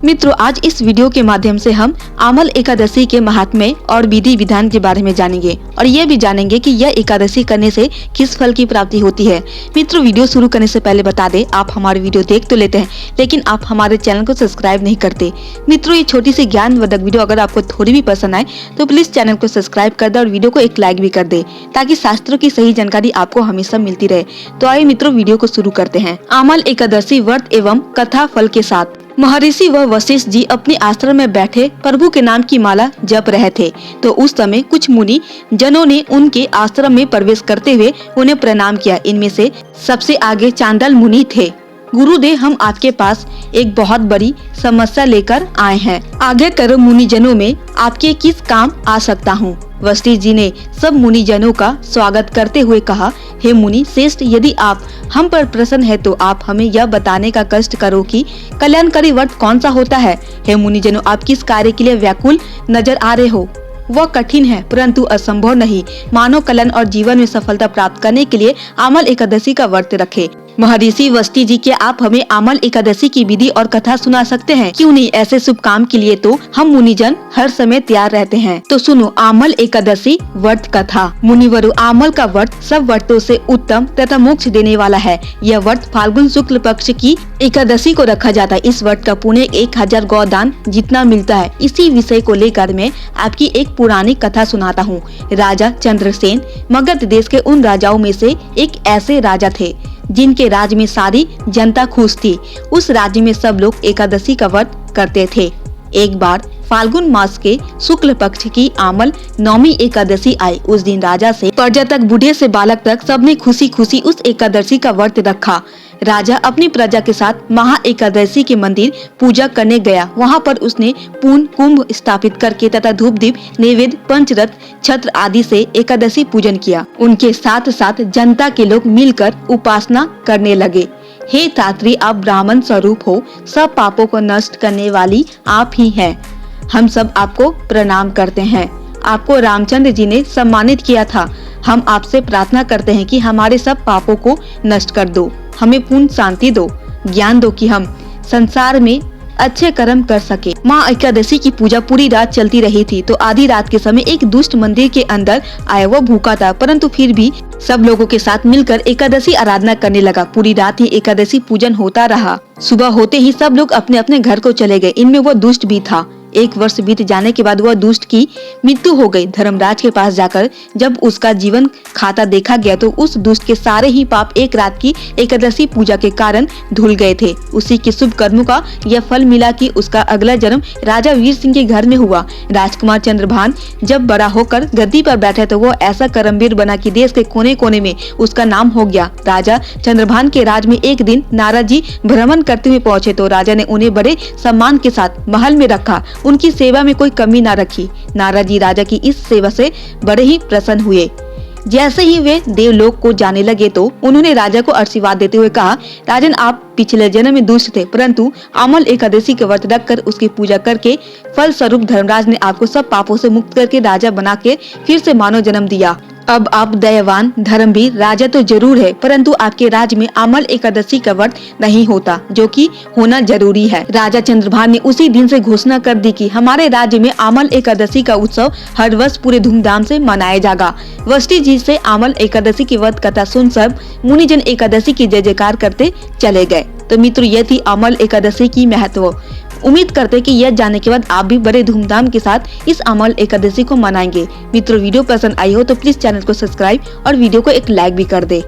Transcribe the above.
मित्रों, आज इस वीडियो के माध्यम से हम आमल एकादशी के महात्म्य और विधि विधान के बारे में जानेंगे और ये भी जानेंगे कि यह एकादशी करने से किस फल की प्राप्ति होती है। मित्रों, वीडियो शुरू करने से पहले बता दें, आप हमारे वीडियो देख तो लेते हैं लेकिन आप हमारे चैनल को सब्सक्राइब नहीं करते। मित्रों, ये छोटी सी ज्ञानवर्धक वीडियो अगर आपको थोड़ी भी पसंद आए तो प्लीज चैनल को सब्सक्राइब कर दे और वीडियो को एक लाइक भी कर दे ताकि शास्त्रों की सही जानकारी आपको हमेशा मिलती रहे। तो आइए मित्रों, वीडियो को शुरू करते हैं। आमल एकादशी व्रत एवं कथा फल के साथ महर्षि व वशिष्ठ जी अपने आश्रम में बैठे प्रभु के नाम की माला जप रहे थे तो उस समय कुछ मुनि जनों ने उनके आश्रम में प्रवेश करते हुए उन्हें प्रणाम किया। इनमें से सबसे आगे चांडाल मुनि थे। गुरुदेव, हम आपके पास एक बहुत बड़ी समस्या लेकर आए हैं। आगे करो मुनिजनों में आपके किस काम आ सकता हूँ। वशिष्ठ जी ने सब मुनिजनों का स्वागत करते हुए कहा, हे मुनि श्रेष्ठ, यदि आप हम पर प्रसन्न है तो आप हमें यह बताने का कष्ट करो कि कल्याणकारी व्रत कौन सा होता है। हे मुनिजनों, आप किस कार्य के लिए व्याकुल नजर आ रहे हो? वह कठिन है परंतु असंभव नहीं। मानव कल्याण और जीवन में सफलता प्राप्त करने के लिए आमल एकादशी का व्रत रखें। महर्षि वशिष्ठ जी, क्या आप हमें आमल एकादशी की विधि और कथा सुना सकते हैं? क्यों नहीं, ऐसे शुभ काम के लिए तो हम मुनिजन हर समय तैयार रहते हैं। तो सुनो आमल एकादशी व्रत कथा। मुनिवरों, आमल का व्रत सब व्रतों से उत्तम तथा मोक्ष देने वाला है। यह व्रत फाल्गुन शुक्ल पक्ष की एकादशी को रखा जाता है। इस व्रत का पुण्य 1000 गौदान जितना मिलता है। इसी विषय को लेकर मैं आपकी एक पुरानी कथा सुनाता हूँ। राजा चंद्रसेन मगध देश के उन राजाओं में से एक ऐसे राजा थे जिनके राज्य में सारी जनता खुश थी। उस राज्य में सब लोग एकादशी का व्रत करते थे। एक बार फाल्गुन मास के शुक्ल पक्ष की आमल नौमी एकादशी आई। उस दिन राजा से प्रजा तक, बूढ़े से बालक तक सबने खुशी खुशी उस एकादशी का व्रत रखा। राजा अपनी प्रजा के साथ महा एकादशी के मंदिर पूजा करने गया। वहां पर उसने पूर्ण कुंभ स्थापित करके तथा धूप दीप नैवेद्य पंचरथ छत्र आदि से एकादशी पूजन किया। उनके साथ साथ जनता के लोग मिलकर उपासना करने लगे। हे तात्री, आप ब्राह्मण स्वरूप हो, सब पापों को नष्ट करने वाली आप ही हैं। हम सब आपको प्रणाम करते हैं। आपको रामचंद्र जी ने सम्मानित किया था। हम आपसे प्रार्थना करते हैं कि हमारे सब पापों को नष्ट कर दो, हमें पूर्ण शांति दो, ज्ञान दो कि हम संसार में अच्छे कर्म कर सके। माँ एकादशी की पूजा पूरी रात चलती रही थी तो आधी रात के समय एक दुष्ट मंदिर के अंदर आया। वो भूखा था परंतु फिर भी सब लोगों के साथ मिलकर एकादशी आराधना करने लगा। पूरी रात ही एकादशी पूजन होता रहा। सुबह होते ही सब लोग अपने अपने घर को चले गए। इनमें वो दुष्ट भी था। 1 वर्ष बीत जाने के बाद वह दुष्ट की मृत्यु हो गई। धर्मराज के पास जाकर जब उसका जीवन खाता देखा गया तो उस दुष्ट के सारे ही पाप एक रात की एकादशी पूजा के कारण धुल गए थे। उसी के शुभ कर्मों का यह फल मिला कि उसका अगला जन्म राजा वीर सिंह के घर में हुआ। राजकुमार चंद्रभान जब बड़ा होकर गद्दी पर बैठे तो वो ऐसा कर्मवीर बना कि देश के कोने कोने में उसका नाम हो गया। राजा चंद्रभान के राज में एक दिन नारद जी भ्रमण करते हुए पहुंचे तो राजा ने उन्हें बड़े सम्मान के साथ महल में रखा। उनकी सेवा में कोई कमी ना रखी। नारद जी राजा की इस सेवा से बड़े ही प्रसन्न हुए। जैसे ही वे देवलोक को जाने लगे तो उन्होंने राजा को आशीर्वाद देते हुए कहा, राजन, आप पिछले जन्म में दुष्ट थे परंतु आमल एकादशी के व्रत रखकर उसकी पूजा करके फल स्वरूप धर्मराज ने आपको सब पापों से मुक्त करके राजा बना के फिर से मानव जन्म दिया। अब आप दयावान धर्मवीर राजा तो जरूर है परंतु आपके राज्य में आमल एकादशी का व्रत नहीं होता जो कि होना जरूरी है। राजा चंद्रभान ने उसी दिन से घोषणा कर दी कि हमारे राज्य में आमल एकादशी का उत्सव हर वर्ष पूरे धूमधाम से मनाया जाएगा। वशिष्ठ जी से आमल एकादशी की व्रत कथा सुन सब मुनिजन एकादशी की जय जयकार करते चले गए। तो मित्रों, यह थी आमल एकादशी की महत्व। उम्मीद करते कि यह जानने के बाद आप भी बड़े धूमधाम के साथ इस आमल एकादशी को मनाएंगे। मित्रों, वीडियो पसंद आई हो तो प्लीज चैनल को सब्सक्राइब और वीडियो को एक लाइक भी कर दे।